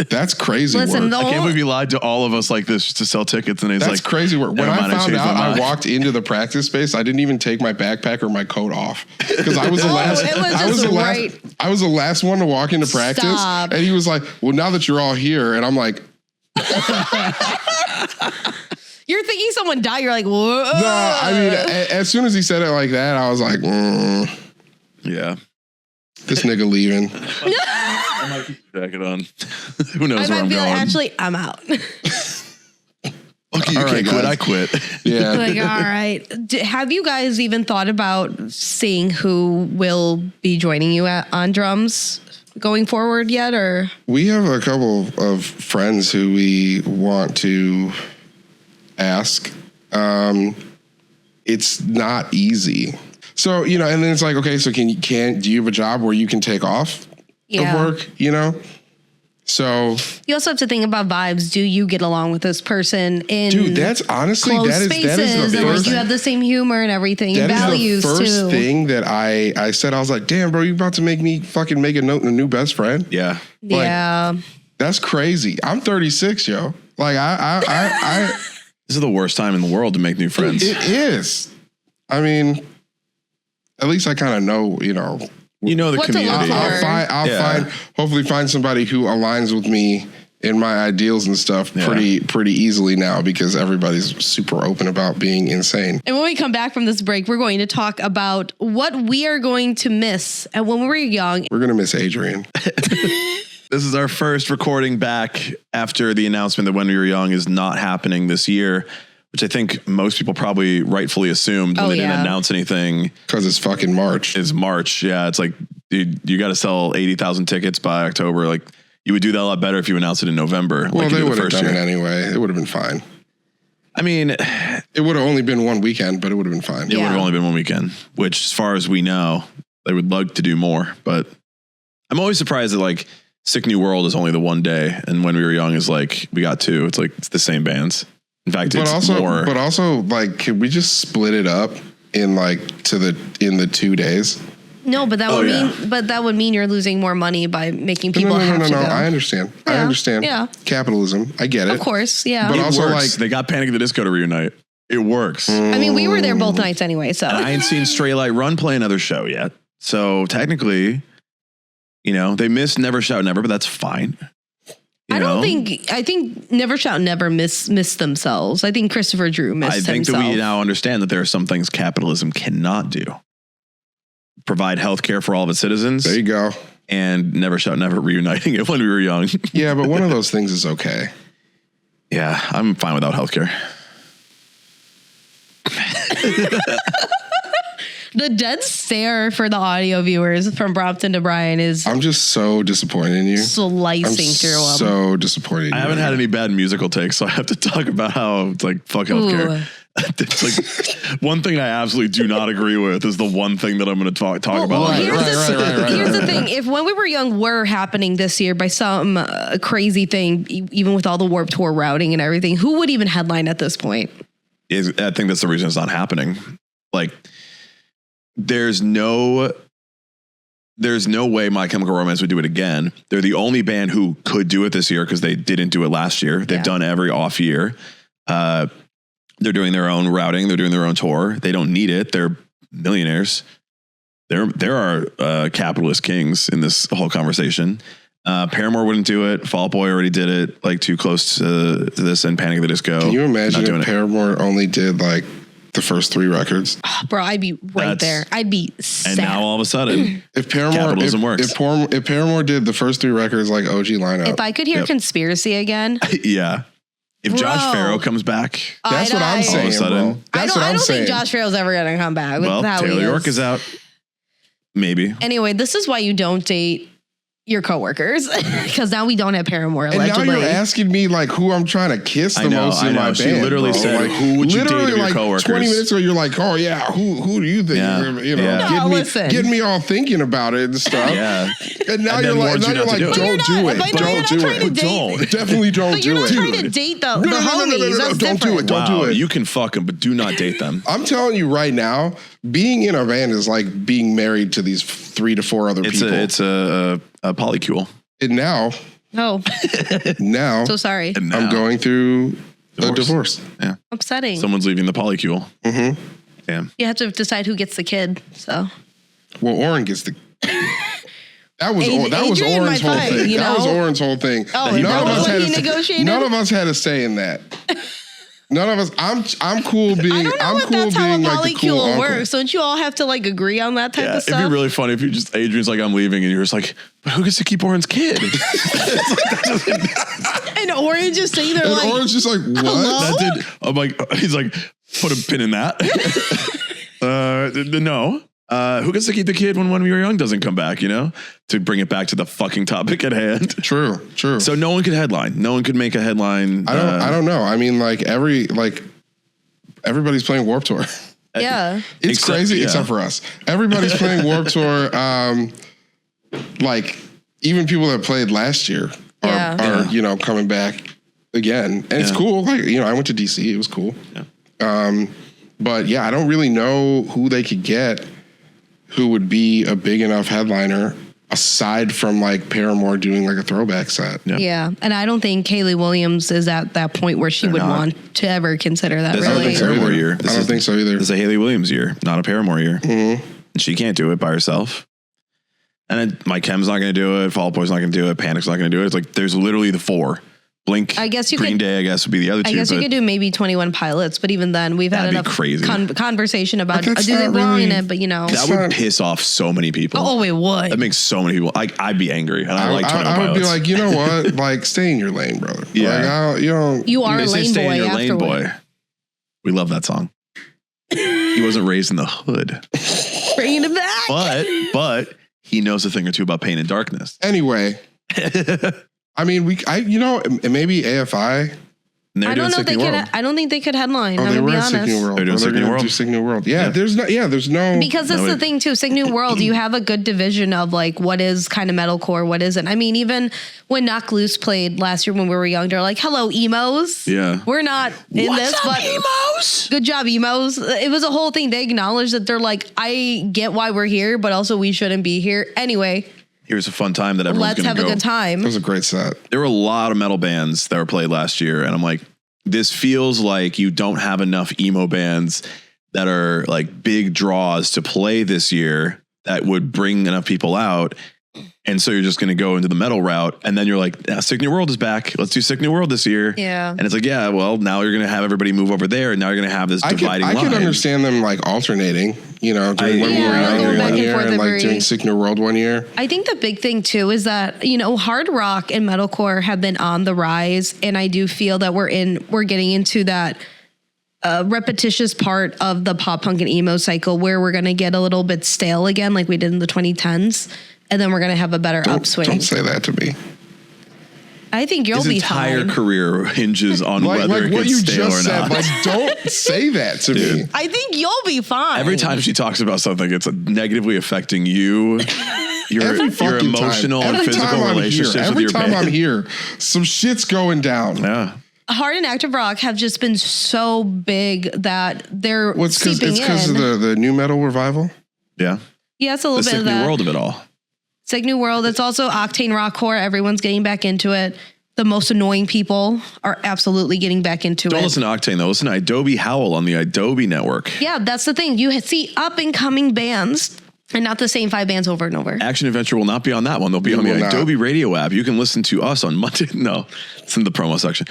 That's crazy Listen, work. I can't believe he lied to all of us like this just to sell tickets. And he's That's like, crazy work. When never I mind, found changed my out, I mind. walked into the practice space. I didn't even take my backpack or my coat off because I was the last. it was I was just the right. last. I was the last one to walk into practice, Stop. and he was like, "Well, now that you're all here," and I'm like, You're thinking someone died. You're like, whoa. "No." I mean, as soon as he said it like that, I was like, yeah. "This nigga leaving." I might keep the jacket on. Who knows I where might I'm be going? like, actually, I'm out. Okay, you All can't right, quit. guys. I quit. Yeah. Like, all right. Have you guys even thought about seeing who will be joining you on drums going forward yet? Or We have a couple of friends who we want to ask. It's not easy. So, and then it's like, okay, so do you have a job where you can take off of work, So you also have to think about vibes. Do you get along with this person in dude, that's honestly, closed that is spaces? the And like first, you have the same humor and everything, and that values is the first too. thing that I said. I was like, damn, bro, you about to make me fucking make a new best friend? Yeah. Yeah. That's crazy. I'm 36, yo. Like I This is the worst time in the world to make new friends. it is. I mean, at least I kind of know, You know the What to look community. for. I'll hopefully find somebody who aligns with me in my ideals and stuff pretty easily now because everybody's super open about being insane. And when we come back from this break, we're going to talk about what we are going to miss. And when we were young, We're gonna miss Adrian. This is our first recording back after the announcement that When We Were Young is not happening this year, which I think most people probably rightfully assumed when they didn't announce anything. Because it's fucking March. It's March. Yeah. It's like, dude, you got to sell 80,000 tickets by October. Like, you would do that a lot better if you announced it in November. Well, like you they did would have done it year. anyway. It would have been fine. I mean, it It would have only been one weekend, but it would have been fine. would have only been one weekend, which as far as we know, they would love to do more. But I'm always surprised that like Sick New World is only the one day. And When We Were Young is like, we got two. It's like, it's the same bands. In fact, it's more. But also, like, could we just split it up in like in the 2 days? no, but that would mean you're losing more money by making people have to go. I understand. I Yeah. understand. Yeah. Capitalism. I get it. Of course, yeah. But It also, works. like, They got Panic at the Disco to reunite. It works. I mean, we were there both nights anyway, so. And I ain't seen Stray Light Run play another show yet. So technically, they missed Never Shout Never, but that's fine. I think Never Shout Never missed themselves. I think Christopher Drew missed himself. I think that we now understand that there are some things capitalism cannot do. Provide health care for all of its citizens. there you go. And Never Shout Never reuniting it When We Were Young. Yeah, but one of those things is okay. Yeah, I'm fine without health care. The dead stare for the audio viewers from Brompton to Brian is I'm just so disappointed in you. slicing I'm through them. so disappointed in I you. haven't had any bad musical takes, so I have to talk about how it's like fuck healthcare. It's like one thing I absolutely do not agree with is the one thing that I'm going to talk about. Well, here's Right. the thing. If When We Were Young were happening this year by some crazy thing, even with all the Warped Tour routing and everything, who would even headline at this point? I think that's the reason it's not happening. Like, there's no way My Chemical Romance would do it again. They're the only band who could do it this year because they didn't do it last year. They've done every off year. They're doing their own routing. They're doing their own tour. They don't need it. They're millionaires. There are capitalist kings in this whole conversation. Paramore wouldn't do it. Fall Out Boy already did it. Like too close to this and Panic at the Disco. Can you imagine if Paramore only did like the first 3 records? Bro, I'd be right there. I'd be sad. And now all of a sudden, If Paramore, capitalism works. If Paramore did the first 3 records like OG lineup, If I could hear Conspiracy again, yeah. If Josh Bro. Farrow comes back, that's what I'm saying, All of a sudden. bro. That's what I I'm don't saying. think Josh Farrell's ever going to come back. With well, how he Taylor is. York is out. Maybe. Anyway, this is why you don't date your coworkers, because now we don't have Paramore. And allegedly. now you're asking me like who I'm trying to kiss the most in my band. She literally bro. said, like, "Who would you date of your like coworkers?" 20 minutes ago, you're like, "Oh yeah, who do you think?" Yeah. You're gonna, you know, Yeah. listen. getting me all thinking about it and stuff. Yeah. And now And you're then like, warns you not to do it. don't do it. But you're Don't not do trying to it. date- Don't. Definitely don't But you're do not it. trying to date the homies. That's Don't do it. different. Don't do it. You can fuck them, but do not date them. I'm telling you right now, being in a band is like being married to these 3 to 4 other people. It's a polycule. And now, Oh, so sorry. And now, I'm going through a divorce. Yeah. Upsetting. Someone's leaving the polycule. Mm-hmm. Damn. You have to decide who gets the kid. So Well, Oren gets the. That was Adrian Oren's whole might thing. fight, you That was know? Oren's whole thing. Oh, that was what he negotiated? None of us had a say in that. None of us. I'm cool being. I don't know I'm if cool that's how a being like the cool polycule uncle. works. Don't you all have to like agree on that type Yeah, of it'd stuff? be really funny if you just Adrian's like, I'm leaving, and you're just like, but who gets to keep Oren's kid? And Orange just sitting there And like, Oren's just like, what? Hello? That did. I'm like, he's like, put a pin in that. No. Who gets to keep the kid when one of your young doesn't come back? You know, to bring it back to the fucking topic at hand. True. So no one could headline. No one could make a headline. I don't know. I mean, like everybody's playing Warped Tour. yeah. It's Except- crazy yeah. except for us. Everybody's playing Warped Tour. Like even people that played last year are you know, coming back again, and it's cool. Like, you know, I went to DC. It was cool. Yeah. But yeah, I don't really know who they could get who would be a big enough headliner aside from like Paramore doing like a throwback set. Yeah. And I don't think Kaylee Williams is at that point where she would not. want to ever consider that. This I don't Really. think so Paramore either. year. I don't think so either. This is a Haley Williams year, not a Paramore year. Mm-hmm. And she can't do it by herself. And Mike Chem's not going to do it. Fall Out Boy's not going to do it. Panic's not going to do it. It's like there's literally the 4. Blink, I guess you Green could- Day, I guess, would be the other 2. I guess you could do maybe 21 Pilots, but even then, we've had That'd be enough crazy. conversation about But that's do they not belong in really- it, but you know. That would piss off so many people. Oh, it would. That makes so many people. I'd be angry. And I like 21 I would Pilots. be like, you know what? Like, stay in your lane, brother. Yeah. Like, you don't. You are They a say lane stay boy in your lane, afterward. boy. We love that song. He wasn't raised in the hood, Bringing it back. but he knows a thing or two about pain and darkness. Anyway, I mean, you know, maybe AFI. And they're I doing don't know if Sick they New could. World. I don't think they could headline. Oh, I'm they gonna were be at Sick honest. New World. They're doing Sick New gonna World. do Sick New World. Yeah, Yeah. there's no. Because that's the thing too. Sick New World, you have a good division of like what is kind of metalcore, what isn't. I mean, even when Knock Loose played last year when we were young, they're like, "Hello, emos." Yeah. we're not in What's this, up, but emos? good job, emos. It was a whole thing. They acknowledged that they're like, I get why we're here, but also we shouldn't be here anyway. Here's a fun time that everyone's Let's going have to go. a good time. That was a great set. There were a lot of metal bands that were played last year, and I'm like, this feels like you don't have enough emo bands that are like big draws to play this year that would bring enough people out. And so you're just going to go into the metal route. And then you're like, Sick New World is back. Let's do Sick New World this year. Yeah. And it's like, yeah, well, now you're going to have everybody move over there. And now you're going to have this dividing line. I could understand them like alternating, you know, during when we were Yeah, young going during back one and year forth and like every- doing Sick New World one year. I think the big thing too is that, you know, hard rock and metalcore have been on the rise. And I do feel that we're getting into that repetitious part of the pop punk and emo cycle where we're going to get a little bit stale again, like we did in the 2010s. And then we're going to have a better upswing. Don't say that to me. I think you'll His be entire fine. career hinges on whether it what gets you stale just or said. not. Like, don't say that to me. I think you'll be fine. Every time she talks about something, it's negatively affecting you, your Every fucking emotional time. and Every physical time I'm relationships here, with every your time band. I'm here, some shit's going down. Yeah. hard and active rock have just been so big that they're Well, it's seeping because in. of the new metal revival. Yeah. Yeah, it's a little The bit sick of new that. world of it all. Sick New World. It's also Octane Rockcore. Everyone's getting back into it. The most annoying people are absolutely getting back into Don't it. listen to Octane though. Listen to Adobe Howl on the Adobe network. Yeah, that's the thing. You see up and coming bands and not the same 5 bands over and over. Action Adventure will not be on that one. They'll be on the will not. Adobe Radio app. You can listen to us on Monday. No, it's in the promo section.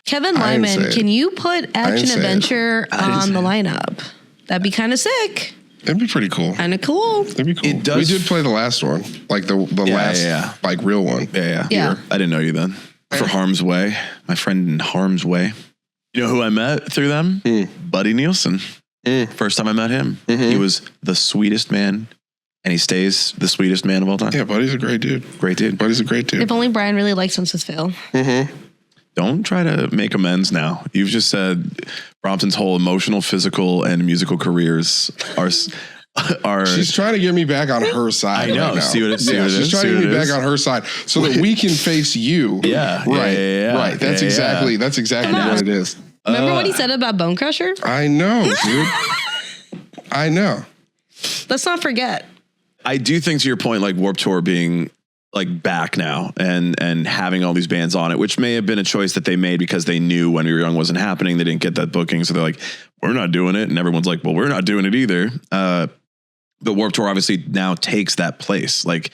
Kevin I didn't say Lyman, it. can you put Action say it. Adventure I didn't on say the it. lineup? That'd be kind of sick. It'd be pretty cool. Kind of cool. It'd be cool. It does- We did play the last one, like the last yeah. like real one. Yeah. Yeah. I didn't know you then. For Harm's Way, my friend in Harm's Way. You know who I met through them? Buddy Nielsen. First time I met him. He was the sweetest man and he stays the sweetest man of all time. Yeah, Buddy's a great dude. Great dude. Buddy's a great dude. If only Brian really likes Winston-Salem. Don't try to make amends now. You've just said Brompton's whole emotional, physical, and musical careers are. She's trying to get me back on her side. I know. Right now. See what it is. She's trying to get me back on her side so that we can face you. Yeah. Right. That's exactly what it is. Remember what he said about Bone Crusher? I know, dude. I know. Let's not forget. I do think, to your point, like Warped Tour being like back now and having all these bands on it, which may have been a choice that they made because they knew When We Were Young wasn't happening. They didn't get that booking. So they're like, we're not doing it. And everyone's like, well, we're not doing it either. But Warped Tour obviously now takes that place. Like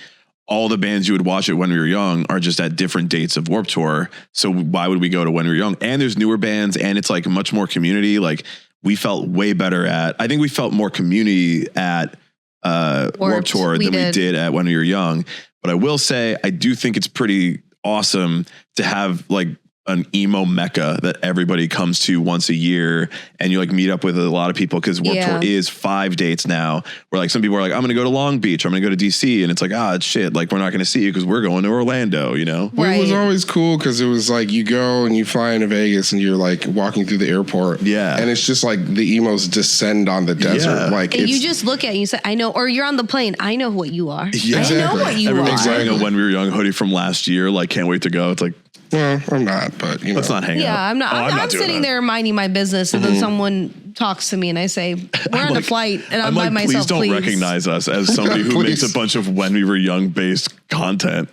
all the bands you would watch at When We Were Young are just at different dates of Warped Tour. So why would we go to When We Were Young? And there's newer bands and it's like much more community. Like we felt way better I think we felt more community at Warped Tour than we did at When We Were Young. But I will say, I do think it's pretty awesome to have like an emo mecca that everybody comes to once a year and you like meet up with a lot of people because Warped Tour is 5 dates now where like some people are like, I'm going to go to Long Beach. I'm going to go to DC. And it's like, it's shit. Like we're not going to see you because we're going to Orlando, you know? Well, it was always cool because it was like you go and you fly into Vegas and you're like walking through the airport. Yeah. And it's just like the emos descend on the desert. Yeah. Like and you just look at it and you say, I know, or you're on the plane. I know what you are. Yeah. I know what you Everyone's are. wearing a When We Were Young hoodie from last year. Like, can't wait to go. It's like, well, I'm not, but you know. Let's not hang out. Yeah, I'm not. I'm sitting there minding my business, and then someone talks to me, and I say, "We're on a flight," and I'm by like, myself. Please don't recognize us as somebody who makes a bunch of When We Were Young based content.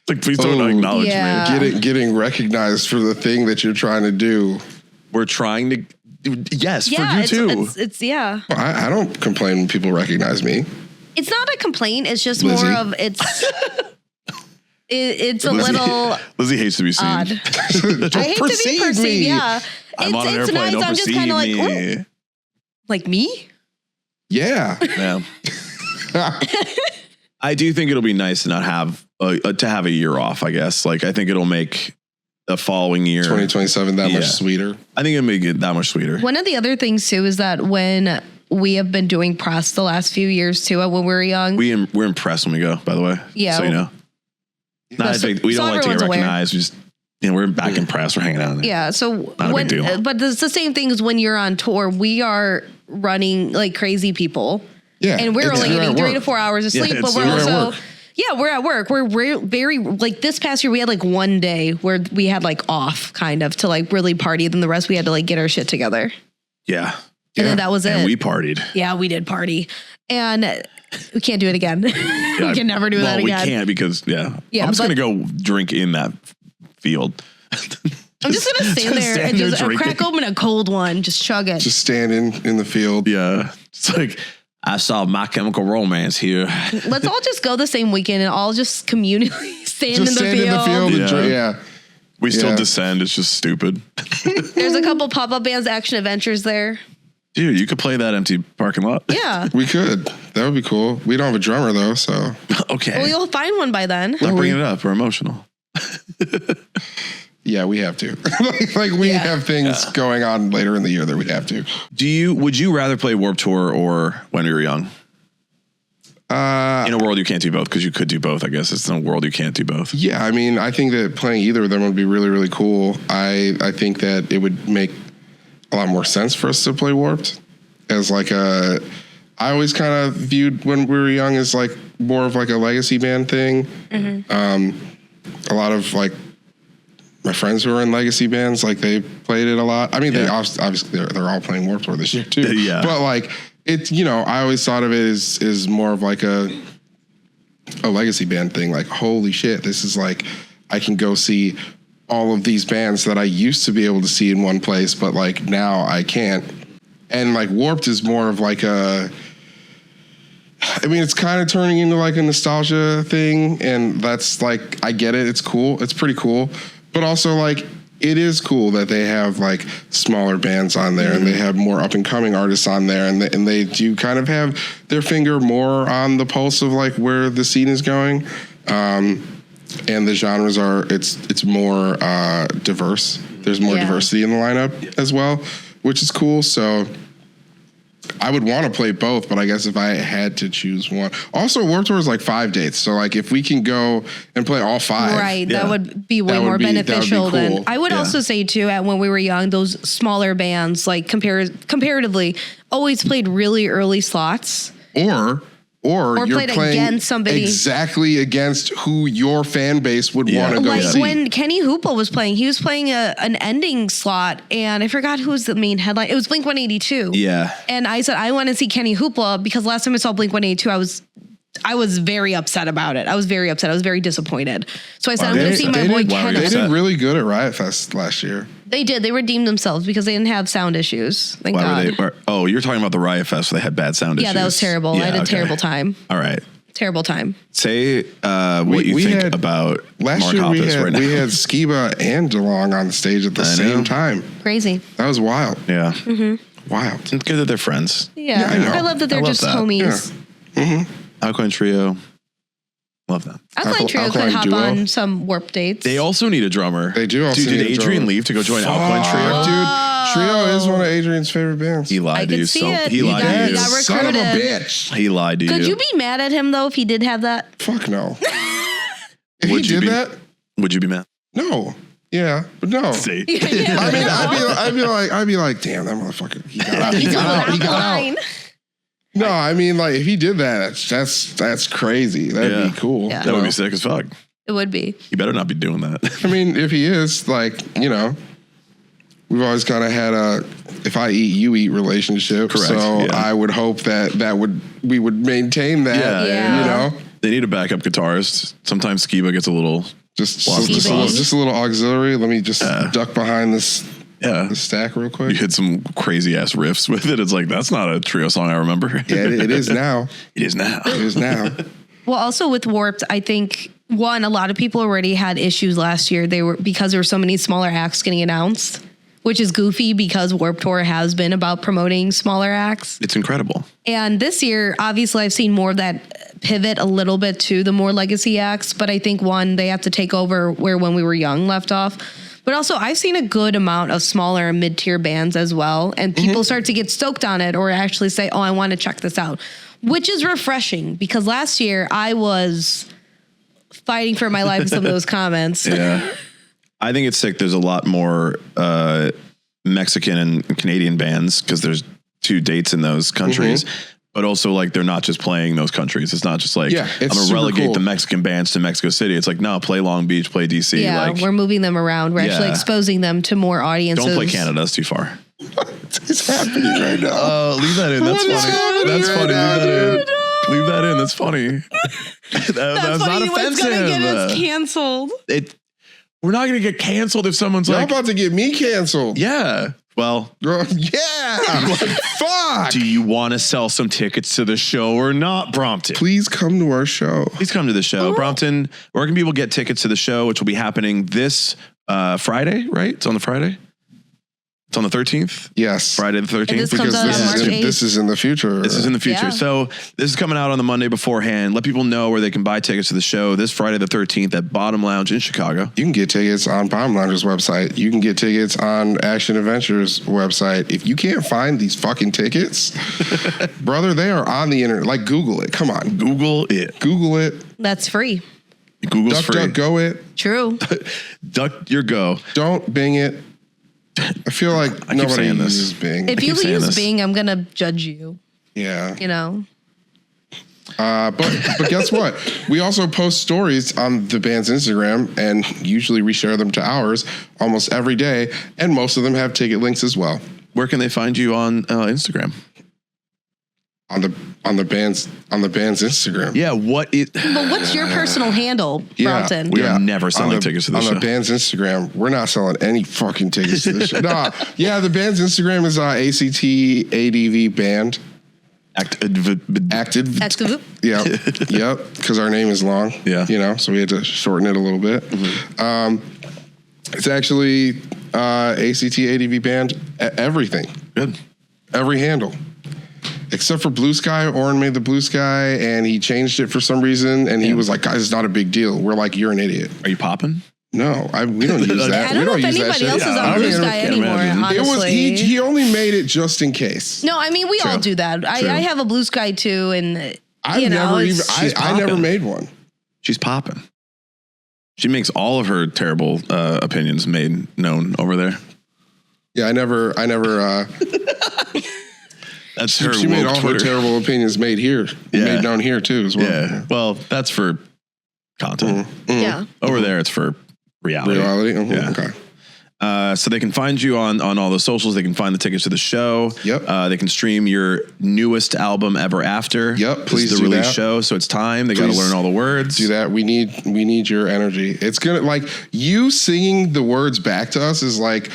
Like, please don't acknowledge me. Getting recognized for the thing that you're trying to do. We're trying to. Yes, for you too. It's yeah. Well, I don't complain when people recognize me. It's not a complaint. It's just Lizzie. more of it's. It's a little. Lizzie hates to be seen. Odd. I hate to be perceived. Yeah, I'm on an airplane. nice. Don't I'm just kind of like, ooh. Like me. Yeah. Yeah. I do think it'll be nice to not have to have a year off. I guess. Like I think it'll make the following year 2027 that much sweeter. I think it'll make it that much sweeter. One of the other things too is that when we have been doing press the last few years too, when we were young, we're impressed when we go. By the way, yeah. So you know. No, we don't like to get recognized. We just, we're back in press. We're hanging out in there. Yeah. So not a big deal. But it's the same thing as when you're on tour. We are running like crazy people. Yeah. And we're only getting 3 to 4 hours of sleep, but we're also, we're at work. We're very like this past year, we had like one day where we had like off kind of to like really party. Then the rest we had to like get our shit together. Yeah. And then that was it. And we partied. Yeah, we did party. And we can't do it again. We can never do that again. We can't because, I'm just going to go drink in that field. I'm just going to stand there and just crack open a cold one. Just chug it. Just stand in the field. Yeah. It's like, I saw My Chemical Romance here. Let's all just go the same weekend and all just communally stand in the field. Yeah. We still descend. It's just stupid. There's a couple pop-up bands, Action Adventures there. Dude, you could play that empty parking lot. Yeah. We could. That would be cool. We don't have a drummer, though, so. Okay. Well, you'll find one by then. Stop bringing it up. We're emotional. Yeah, we have to. We have things going on later in the year that we have to. Would you rather play Warped Tour or When We Were Young? In a world you can't do both, because you could do both, I guess. It's in a world you can't do both. Yeah, I mean, I think that playing either of them would be really, really cool. I think that it would make a lot more sense for us to play Warped as like I always kind of viewed When We Were Young as like more of like a legacy band thing. Mm-hmm. A lot of like my friends who are in legacy bands, like they played it a lot. I mean, they obviously they're all playing Warped Tour this year too. Yeah. But like it's, I always thought of it as more of like a legacy band thing. Like, holy shit, this is like, I can go see all of these bands that I used to be able to see in one place, but like now I can't. And like Warped is more of like it's kind of turning into like a nostalgia thing. And that's like, I get it. It's cool. It's pretty cool. But also like, it is cool that they have like smaller bands on there and they have more up and coming artists on there. And they do kind of have their finger more on the pulse of like where the scene is going. And the genres it's more diverse. There's more diversity in the lineup as well, which is cool. So I would want to play both, but I guess if I had to choose one. Also, Warped Tour is like 5 dates. So like if we can go and play all 5. Right. That would be way more beneficial than I would also say too, at when we were young, those smaller bands, like comparatively, always played really early slots. Or you're played playing against somebody exactly against who your fan base would want to go see. When Kenny Hoople was playing, he was playing an ending slot, and I forgot who was the main headline. It was Blink-182. Yeah. And I said, I want to see Kenny Hoople because last time I saw Blink-182, I was very upset about it. I was very upset. I was very disappointed. So I said, I'm going to see my boy Kenny. They did really good at Riot Fest last year. They did. They redeemed themselves because they didn't have sound issues. Thank God. You're talking about the Riot Fest where they had bad sound issues. Yeah, that was terrible. I had a terrible time. All right. Terrible time. Say what you think about last Mark year. Hoppus right now. We had Skiba and DeLong on the stage at the same time. Crazy. That was wild. Yeah. Wild. It's good that they're friends. Yeah, I know. I love that they're just homies. Yeah. Alkaline Trio. Love them. Alkaline Trio could hop on some Warp dates. They also need a drummer. They do also Dude, need did a Adrian drummer. leave to go join Alkaline Trio? Dude, Trio is one of Adrian's favorite bands. He lied to you. He lied to you. got Son of a recruited. bitch. He lied to you. Could you be mad at him though if he did have that? Fuck no. If Would he you did be- that, Would you be mad? no. Yeah, but no. See? I mean, I'd be like, damn, that motherfucker. He got out. He got out. No, I mean, like, if he did that, that's crazy. That'd be cool. Yeah. That would be sick as fuck. It would be. You better not be doing that. I mean, if he is, like, you know, we've always kind of had a if I eat, you eat relationship. Correct, So yeah. I would hope we would maintain that. Yeah. You know, They need a backup guitarist. Sometimes Skiba gets a little... just Lost a little auxiliary. Let me just duck behind this Yeah. the stack real quick. You hit some crazy ass riffs with it. It's like, that's not a Trio song I remember. Yeah, it is now. It is now. It is now. Well, also with Warped, I think a lot of people already had issues last year. Because there were so many smaller acts getting announced, which is goofy because Warped Tour has been about promoting smaller acts. It's incredible. And this year, obviously, I've seen more of that pivot a little bit to the more legacy acts. But I think they have to take over where When We Were Young left off. But also, I've seen a good amount of smaller and mid-tier bands as well. And people start to get stoked on it or actually say, oh, I want to check this out, which is refreshing because last year I was fighting for my life in some of those comments. Yeah. I think it's sick. There's a lot more Mexican and Canadian bands because there's 2 dates in those countries. But also, like, they're not just playing those countries. It's not just like, I'm going to relegate the Mexican bands to Mexico City. It's like, no, play Long Beach, play DC. Yeah, like, we're moving them around. We're actually exposing them to more audiences. don't play Canada. That's too far. It's happening right now. Leave that in. That's funny. That's funny. Leave that in. That's funny. That's not offensive. What's going to get us canceled? We're not going to get canceled if someone's Y'all like, about to get me canceled. yeah. Well, yeah. Fuck. do you want to sell some tickets to the show or not, Brompton? Please come to our show. Please come to the show. Brompton, where can people get tickets to the show, which will be happening this Friday, right? It's on the Friday? It's on the 13th? Yes. Friday the 13th? And this comes out on March 8th. This is in the future. This is in the future. Yeah. So this is coming out on the Monday beforehand. Let people know where they can buy tickets to the show this Friday the 13th at Bottom Lounge in Chicago. You can get tickets on Bottom Lounger's website. You can get tickets on Action Adventure's website. If you can't find these fucking tickets, brother, they are on the internet. Like, Google it. Come on. Google it. Google it. That's free. Google's free. Duck, go it. True. Duck your go. Don't Bing it. I feel like nobody saying this. uses Bing. If you keep saying use this. Bing, I'm going to judge you. Yeah. You know? But guess what? We also post stories on the band's Instagram and usually reshare them to ours almost every day. And most of them have ticket links as well. Where can they find you on Instagram? On the band's Instagram. Yeah, But what's your personal handle, Brompton? We are never selling tickets to the show. On the band's Instagram, we're not selling any fucking tickets to the show. Nah, yeah, the band's Instagram is ACT-ADV band. Acted. Yep. Because our name is long. Yeah. You know, so we had to shorten it a little bit. It's actually ACT-ADV band. Everything. Good. Every handle. Except for Blue Sky. Oren made the Blue Sky, and he changed it for some reason, and he was like, guys, it's not a big deal. We're like, you're an idiot. Are you popping? No, we don't use that. I don't know if anybody else is on Blue Sky anymore, honestly. He only made it just in case. No, I mean, we all do that. I have a Blue Sky too, and I never made one. She's popping. She makes all of her terrible opinions made known over there. Yeah, I never. That's her. She made all her terrible opinions made known here too as well. Yeah. Well, that's for content. Yeah. Over there, it's for reality. Yeah. Okay. So they can find you on all the socials. They can find the tickets to the show. Yep. They can stream your newest album, Ever After. Yep. Please do the release show. So it's time. They got to learn all the words. Do that. We need your energy. It's gonna, like, you singing the words back to us is like,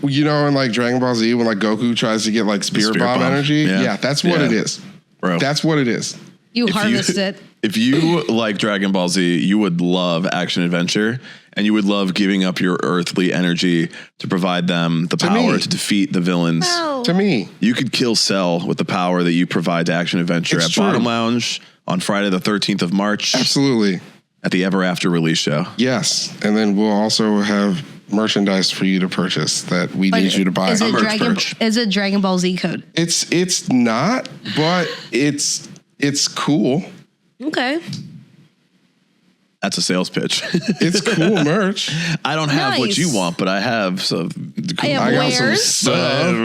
you know, in like Dragon Ball Z when like Goku tries to get like Spirit Bomb energy. Yeah, that's what it is, bro. That's what it is. You harvest it. If you like Dragon Ball Z, you would love action adventure, and you would love giving up your earthly energy to provide them the power to defeat the villains. No. To me, you could kill Cell with the power that you provide to action adventure at Bottom Lounge on Friday the 13th of March. Absolutely. At the Ever After release show. Yes, and then we'll also have merchandise for you to purchase that we need you to buy. Is it Dragon Ball Z code? It's not, but it's cool. Okay. That's a sales pitch. It's cool merch. I don't have what you want, but I have some. I got some stuff.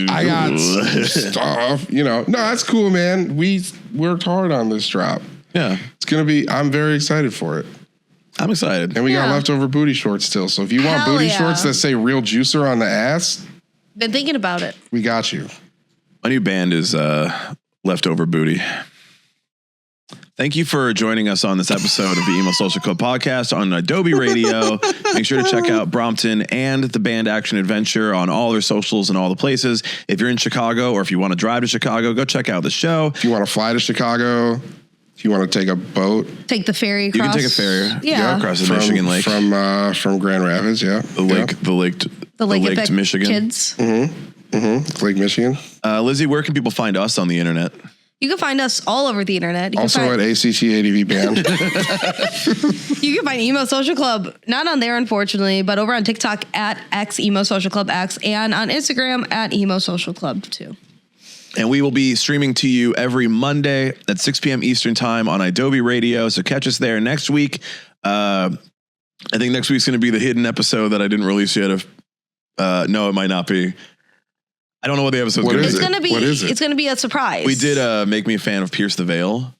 I got some stuff. You know, no, that's cool, man. We worked hard on this drop. Yeah, it's gonna be. I'm very excited for it. I'm excited. And we got leftover booty shorts still. So if you want booty shorts that say "real juicer" on the ass, been thinking about it. We got you. My new band is Leftover Booty. Thank you for joining us on this episode of the Emo Social Club podcast on Adobe Radio. Make sure to check out Brompton and the band Action Adventure on all their socials and all the places. If you're in Chicago or if you want to drive to Chicago, go check out the show. If you want to fly to Chicago, if you want to take a boat, take the ferry across. You can take a ferry across the Michigan Lake. From Grand Rapids, The lake to Michigan. Kids. Lake Michigan. Lizzie, where can people find us on the internet? You can find us all over the internet. Also at ACT ADV Band. You can find Emo Social Club, not on there, unfortunately, but over on TikTok at X Emo Social Club X and on Instagram at Emo Social Club 2. And we will be streaming to you every Monday at 6 p.m. Eastern time on Adobe Radio. So catch us there next week. I think next week's going to be the hidden episode that I didn't release yet. No, it might not be. I don't know what the episode's going to be. It's going to be. What is it? It's going to be a surprise. We did Make Me a Fan of Pierce the Veil.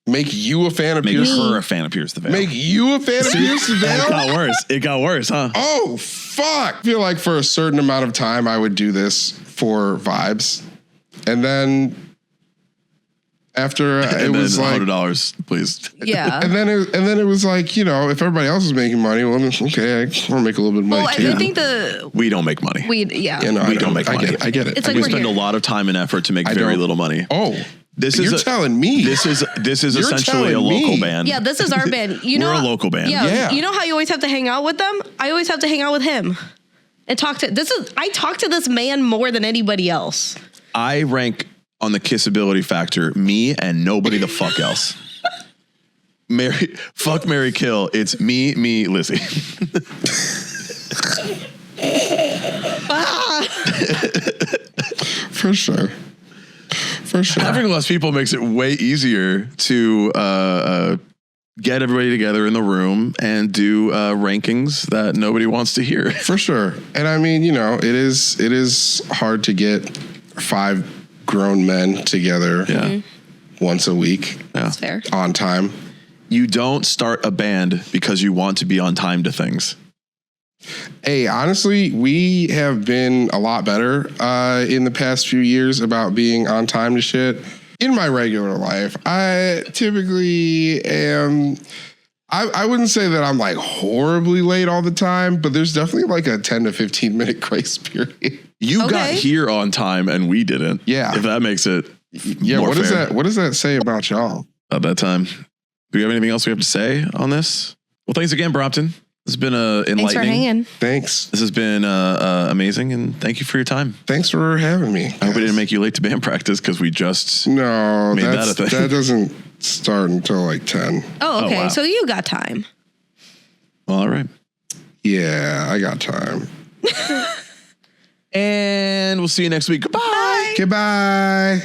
Make you a fan of Pierce? Pierce? Make her a fan of Pierce the Veil. Make you a fan of Pierce the Veil? It got worse, huh? Oh, fuck. I feel like for a certain amount of time, I would do this for vibes. And then after it was like $100, please. Yeah. And then it was like, you know, if everybody else is making money, well, okay, I want to make a little bit of money too. I think we don't make money. We don't make money. I get it. It's like we spend a lot of time and effort to make very little money. Oh, you're telling me this is essentially a local band. Yeah, this is our band. You know, we're a local band. Yeah. You know how you always have to hang out with them? I always have to hang out with him and talk to. I talk to this man more than anybody else. I rank on the kissability factor, me and nobody the fuck else. Marry, kill. It's me, Lizzie. For sure. Having less people makes it way easier to get everybody together in the room and do rankings that nobody wants to hear. For sure. And I mean, you know, it is hard to get 5 grown men together once a week. Yeah. That's fair. On time. You don't start a band because you want to be on time to things. Hey, honestly, we have been a lot better in the past few years about being on time to shit. In my regular life, I typically am... I wouldn't say that I'm like horribly late all the time, but there's definitely like a 10 to 15 minute grace period. You got here on time and we didn't. Yeah. If that makes it more fair. What does that say about y'all? About that time. Do we have anything else we have to say on this? Well, thanks again, Brompton. This has been enlightening. Thanks for hanging. Thanks. This has been amazing, and thank you for your time. Thanks for having me. I hope we didn't make you late to band practice because we just made that a thing. That doesn't start until like 10. Oh, okay. Oh, wow. So you got time. All right. Yeah, I got time. And we'll see you next week. Goodbye. Goodbye.